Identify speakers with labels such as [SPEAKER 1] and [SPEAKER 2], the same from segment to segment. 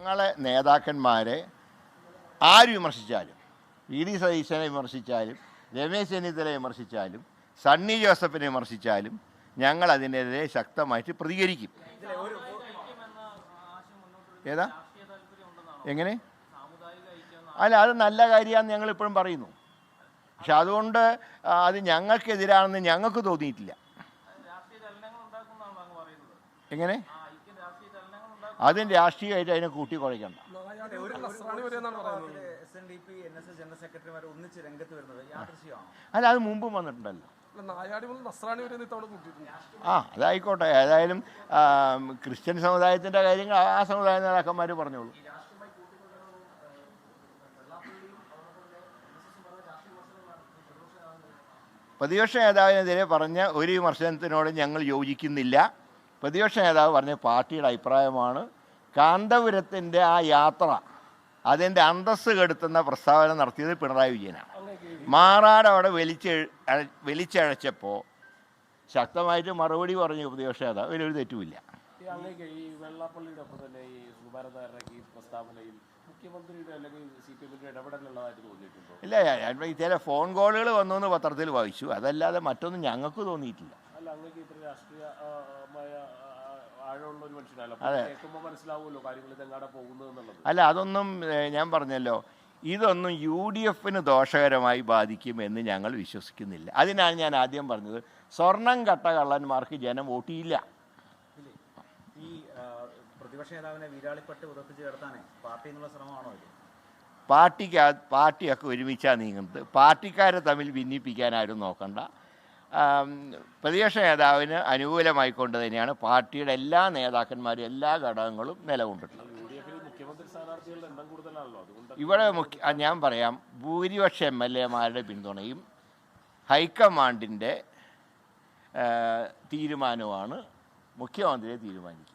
[SPEAKER 1] ഞങ്ങളെ നേതാക്കന്മാരെ ആര് വിമർശിച്ചാലും, വി.ഡി. സതീശനെ വിമർശിച്ചാലും, രമേശ് ചെന്നിത്തലയെ വിമർശിച്ചാലും, സണ്ണി ജോസഫിനെ വിമർശിച്ചാലും ഞങ്ങൾ അതിനെതിരെ ശക്തമായിട്ട് പ്രതികരിക്കും. ഏതാ എങ്ങനെ? അല്ല, അത് നല്ല കാര്യമാണെന്ന് ഞങ്ങൾ ഇപ്പോഴും പറയുന്നു. പക്ഷെ അതുകൊണ്ട് അത് ഞങ്ങൾക്കെതിരാണെന്ന് ഞങ്ങൾക്ക് തോന്നിയിട്ടില്ല. എങ്ങനെ? അതിന് രാഷ്ട്രീയമായിട്ട് അതിനെ കൂട്ടി കുഴയ്ക്കണ്ട. അല്ല, അത് മുമ്പും വന്നിട്ടുണ്ടല്ലോ. അതായിക്കോട്ടെ. ഏതായാലും ക്രിസ്ത്യൻ സമുദായത്തിൻ്റെ കാര്യങ്ങൾ ആ സമുദായ നേതാക്കന്മാർ പറഞ്ഞോളൂ. പ്രതിപക്ഷ നേതാവിനെതിരെ പറഞ്ഞ ഒരു വിമർശനത്തിനോട് ഞങ്ങൾ യോജിക്കുന്നില്ല. പ്രതിപക്ഷ നേതാവ് പറഞ്ഞ പാർട്ടിയുടെ അഭിപ്രായമാണ്. കാന്തപുരത്തിൻ്റെ ആ യാത്ര അതിൻ്റെ അന്തസ്സ് കെടുത്തുന്ന പ്രസ്താവന നടത്തിയത് പിണറായി വിജയനാണ്. മാറാട് അവിടെ വലിച്ചഴച്ചപ്പോൾ ശക്തമായിട്ട് മറുപടി പറഞ്ഞു പ്രതിപക്ഷ നേതാവ്. അതിലൊരു തെറ്റുമില്ല. ഇല്ല, ചില ഫോൺ കോളുകൾ വന്നു എന്ന് പത്രത്തിൽ വായിച്ചു. അതല്ലാതെ മറ്റൊന്നും ഞങ്ങൾക്ക് തോന്നിയിട്ടില്ല. അതെ, അല്ല, അതൊന്നും ഞാൻ പറഞ്ഞല്ലോ, ഇതൊന്നും UDFന് ദോഷകരമായി ബാധിക്കുമെന്ന് ഞങ്ങൾ വിശ്വസിക്കുന്നില്ല. അതിനാണ് ഞാൻ ആദ്യം പറഞ്ഞത്, സ്വർണം കട്ട കള്ളന്മാർക്ക് ജനം വോട്ട് ചെയ്യില്ല.
[SPEAKER 2] ഈ പ്രതിപക്ഷ നേതാവിനെ വീരാളിപ്പെട്ട് ഉറപ്പിച്ച് ചേർത്താനേ പാർട്ടി എന്നുള്ള ശ്രമമാണോ ഇത്?
[SPEAKER 1] പാർട്ടിയൊക്കെ ഒരുമിച്ചാണ് നീങ്ങുന്നത്. പാർട്ടിക്കാരെ തമ്മിൽ ഭിന്നിപ്പിക്കാൻ ആരും നോക്കണ്ട. പ്രതിപക്ഷ നേതാവിന് അനുകൂലമായിക്കൊണ്ട് തന്നെയാണ് പാർട്ടിയുടെ എല്ലാ നേതാക്കന്മാരും എല്ലാ ഘടകങ്ങളും നിലകൊണ്ടിട്ടുള്ളത്. ഇവിടെ ഞാൻ പറയാം, ഭൂരിപക്ഷ MLA-മാരുടെ പിന്തുണയും ഹൈക്കമാൻഡിൻ്റെ തീരുമാനവുമാണ് മുഖ്യമന്ത്രിയെ തീരുമാനിക്കുക.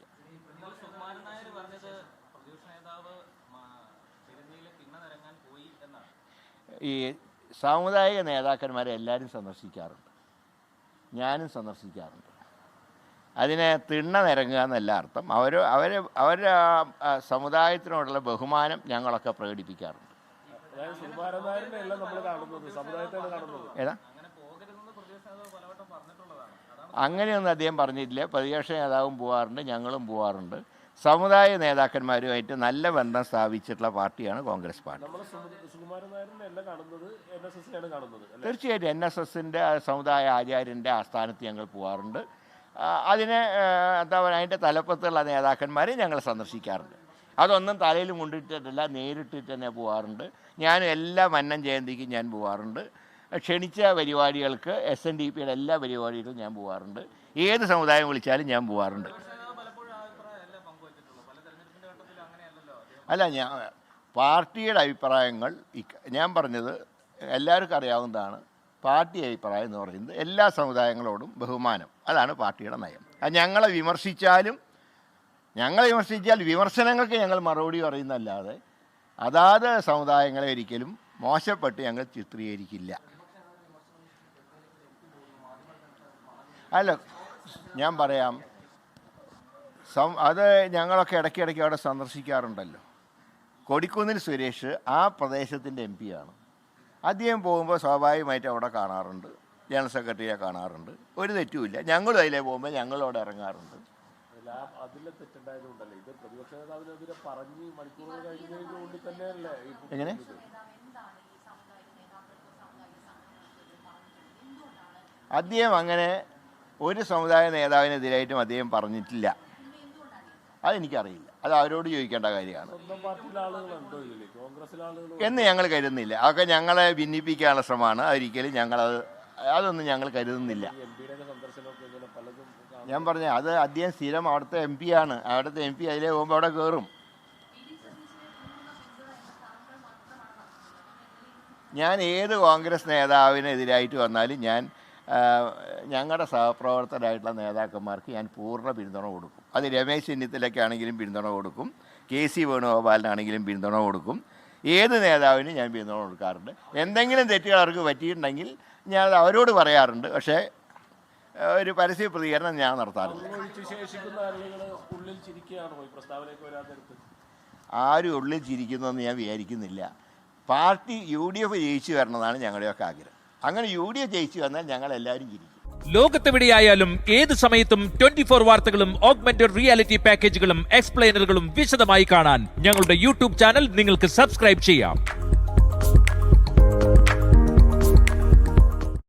[SPEAKER 1] ഈ സാമുദായിക നേതാക്കന്മാരെ എല്ലാവരും സന്ദർശിക്കാറുണ്ട്, ഞാനും സന്ദർശിക്കാറുണ്ട്. അതിനെ തിണ്ണ നിരങ്ങുക എന്നല്ല അർത്ഥം. അവരുടെ സമുദായത്തിനോടുള്ള ബഹുമാനം ഞങ്ങളൊക്കെ പ്രകടിപ്പിക്കാറുണ്ട്. ഏതാ? അങ്ങനെയൊന്നും അദ്ദേഹം പറഞ്ഞിട്ടില്ല. പ്രതിപക്ഷ നേതാവും പോകാറുണ്ട്, ഞങ്ങളും പോകാറുണ്ട്. സമുദായ നേതാക്കന്മാരുമായിട്ട് നല്ല ബന്ധം സ്ഥാപിച്ചിട്ടുള്ള പാർട്ടിയാണ് കോൺഗ്രസ് പാർട്ടി. തീർച്ചയായിട്ടും NSSൻ്റെ സമുദായ ആചാര്യൻ്റെ ആസ്ഥാനത്ത് ഞങ്ങൾ പോകാറുണ്ട്. അതിനെ എന്താ പറയുക, അതിൻ്റെ തലപ്പത്തുള്ള നേതാക്കന്മാരെ ഞങ്ങൾ സന്ദർശിക്കാറുണ്ട്. അതൊന്നും തലയിൽ കൊണ്ടിട്ടിട്ടല്ല, നേരിട്ടിട്ട് തന്നെ പോകാറുണ്ട്. ഞാനും എല്ലാ മന്നം ജയന്തിക്കും ഞാൻ പോകാറുണ്ട്. ക്ഷണിച്ച പരിപാടികൾക്ക് SNDPയുടെ എല്ലാ പരിപാടികൾക്കും ഞാൻ പോകാറുണ്ട്. ഏത് സമുദായം വിളിച്ചാലും ഞാൻ പോകാറുണ്ട്. അല്ല, പാർട്ടിയുടെ അഭിപ്രായങ്ങൾ ഞാൻ പറഞ്ഞത് എല്ലാവർക്കും അറിയാവുന്നതാണ്. പാർട്ടി അഭിപ്രായം എന്ന് പറയുന്നത് എല്ലാ സമുദായങ്ങളോടും ബഹുമാനം, അതാണ് പാർട്ടിയുടെ നയം. അത് ഞങ്ങളെ വിമർശിച്ചാൽ വിമർശനങ്ങൾക്ക് ഞങ്ങൾ മറുപടി പറയുന്നതല്ലാതെ അതാത് സമുദായങ്ങളെ ഒരിക്കലും മോശപ്പെട്ട് ഞങ്ങൾ ചിത്രീകരിക്കില്ല. അല്ല, ഞാൻ പറയാം, അത് ഞങ്ങളൊക്കെ ഇടയ്ക്കിടയ്ക്ക് അവിടെ സന്ദർശിക്കാറുണ്ടല്ലോ. കൊടിക്കുന്നിൽ സുരേഷ് ആ പ്രദേശത്തിൻ്റെ MP ആണ്. അദ്ദേഹം പോകുമ്പോൾ സ്വാഭാവികമായിട്ട് അവിടെ കാണാറുണ്ട്, ജനറൽ സെക്രട്ടറിയെ കാണാറുണ്ട്. ഒരു തെറ്റുമില്ല. ഞങ്ങളും അതിലെ പോകുമ്പോൾ ഞങ്ങളവിടെ ഇറങ്ങാറുണ്ട്. എങ്ങനെ? അദ്ദേഹം അങ്ങനെ ഒരു സമുദായ നേതാവിനെതിരായിട്ടും അദ്ദേഹം പറഞ്ഞിട്ടില്ല. അതെനിക്കറിയില്ല, അത് അവരോട് ചോദിക്കേണ്ട കാര്യമാണ് എന്ന് ഞങ്ങൾ കരുതുന്നില്ല. അതൊക്കെ ഞങ്ങളെ ഭിന്നിപ്പിക്കാനുള്ള ശ്രമമാണ്. അതൊരിക്കലും അതൊന്നും ഞങ്ങൾ കരുതുന്നില്ല. ഞാൻ പറഞ്ഞ അത് അദ്ദേഹം സ്ഥിരം അവിടുത്തെ MP ആണ്. അവിടുത്തെ MP അതിലേ പോകുമ്പോൾ അവിടെ കയറും. ഞാൻ ഏത് കോൺഗ്രസ് നേതാവിനെതിരായിട്ട് വന്നാലും ഞങ്ങളുടെ സഹപ്രവർത്തകരായിട്ടുള്ള നേതാക്കന്മാർക്ക് ഞാൻ പൂർണ്ണ പിന്തുണ കൊടുക്കും. അത് രമേശ് ചെന്നിത്തലയ്ക്കാണെങ്കിലും പിന്തുണ കൊടുക്കും, KC വേണുഗോപാലിനാണെങ്കിലും പിന്തുണ കൊടുക്കും. ഏത് നേതാവിനും ഞാൻ പിന്തുണ കൊടുക്കാറുണ്ട്. എന്തെങ്കിലും തെറ്റുകൾ അവർക്ക് പറ്റിയിട്ടുണ്ടെങ്കിൽ ഞാൻ അവരോട് പറയാറുണ്ട്. പക്ഷേ ഒരു പരസ്യ പ്രതികരണം ഞാൻ നടത്താറില്ല. ആരും ഉള്ളിൽ ചിരിക്കുന്നതെന്ന് ഞാൻ വിചാരിക്കുന്നില്ല. പാർട്ടി UDF ജയിച്ചു വരണമെന്നാണ് ഞങ്ങളുടെയൊക്കെ ആഗ്രഹം. അങ്ങനെ UDF ജയിച്ചു വന്നാൽ ഞങ്ങളെല്ലാവരും ചിരിക്കും.
[SPEAKER 3] ലോകത്തെവിടെയായാലും ഏത് സമയത്തും 24 വാർത്തകളും ഓഗ്മെന്റഡ് റിയാലിറ്റി പാക്കേജുകളും എക്സ്പ്ലെയിനറുകളും വിശദമായി കാണാൻ ഞങ്ങളുടെ യൂട്യൂബ് ചാനൽ നിങ്ങൾക്ക് സബ്സ്ക്രൈബ് ചെയ്യാം.